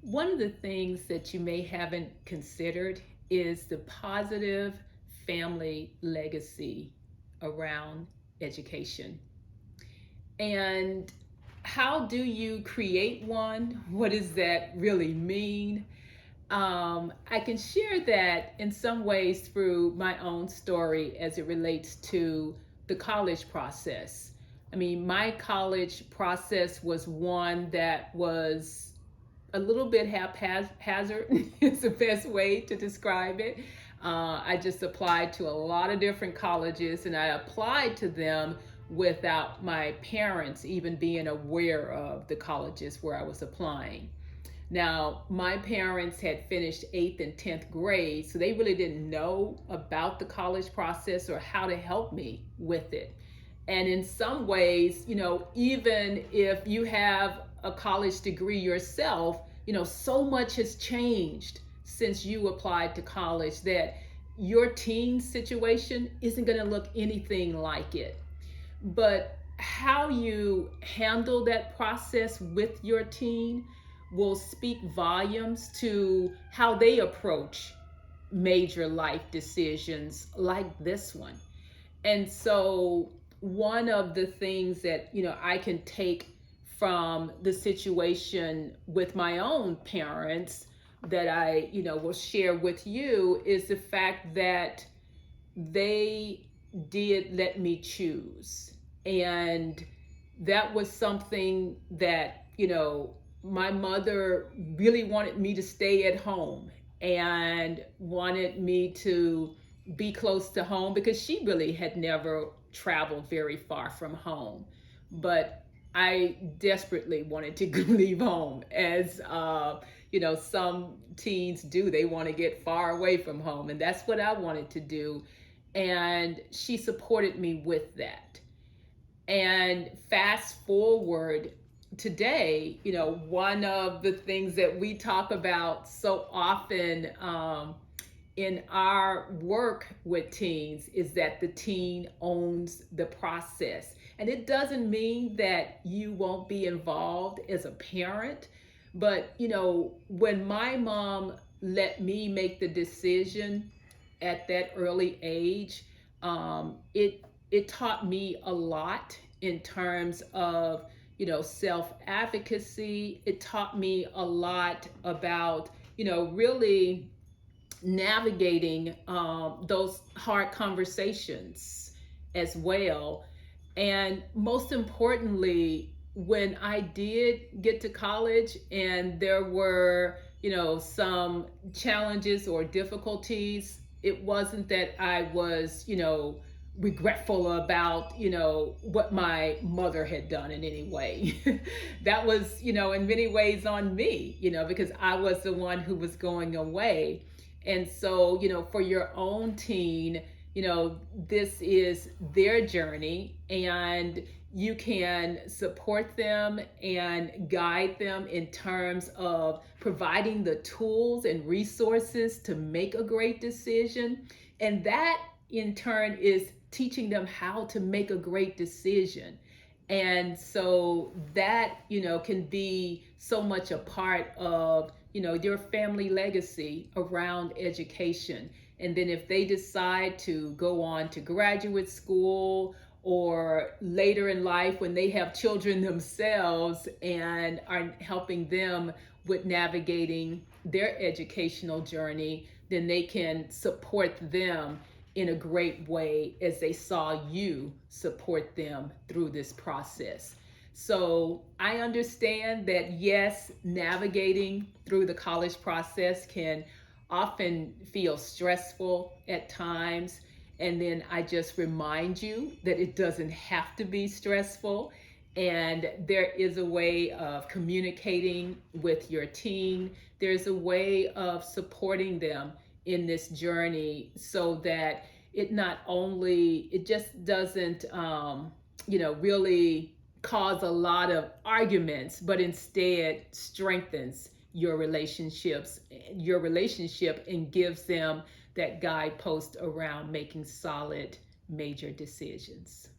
One of the things that you may haven't considered is the positive family legacy around education. And how do you create one? What does that really mean? I can share that in some ways through my own story as it relates to the college process. I mean, my college process was one that was a little bit haphazard is the best way to describe it. I just applied to a lot of different colleges and I applied to them without my parents even being aware of the colleges where I was applying. Now, my parents had finished 8th and 10th grade, so they really didn't know about the college process or how to help me with it. And in some ways, even if you have a college degree yourself, so much has changed since you applied to college that your teen situation isn't going to look anything like it. But how you handle that process with your teen will speak volumes to how they approach major life decisions like this one. And so, one of the things that, I can take from the situation with my own parents that I, will share with you is the fact that they did let me choose. And that was something that, my mother really wanted me to stay at home and wanted me to be close to home because she really had never traveled very far from home. But I desperately wanted to leave home, as some teens do. They want to get far away from home, and that's what I wanted to do. And she supported me with that. And fast forward today, one of the things that we talk about so often in our work with teens is that the teen owns the process. And it doesn't mean that you won't be involved as a parent, but when my mom let me make the decision at that early age, it taught me a lot in terms of self advocacy. It taught me a lot about really navigating those hard conversations as well. And most importantly, when I did get to college and there were, some challenges or difficulties, it wasn't that I was, regretful about, what my mother had done in any way. That was, in many ways on me, because I was the one who was going away. And so, for your own teen, this is their journey, and you can support them and guide them in terms of providing the tools and resources to make a great decision. And that in turn is teaching them how to make a great decision. And so that, can be so much a part of, your family legacy around education. And then if they decide to go on to graduate school or later in life when they have children themselves and are helping them with navigating their educational journey, then they can support them in a great way as they saw you support them through this process. So I understand that, yes, navigating through the college process can often feel stressful at times. And then I just remind you that it doesn't have to be stressful. And there is a way of communicating with your teen. There's a way of supporting them in this journey so that it just doesn't, really cause a lot of arguments, but instead strengthens your relationship and gives them that guidepost around making solid major decisions.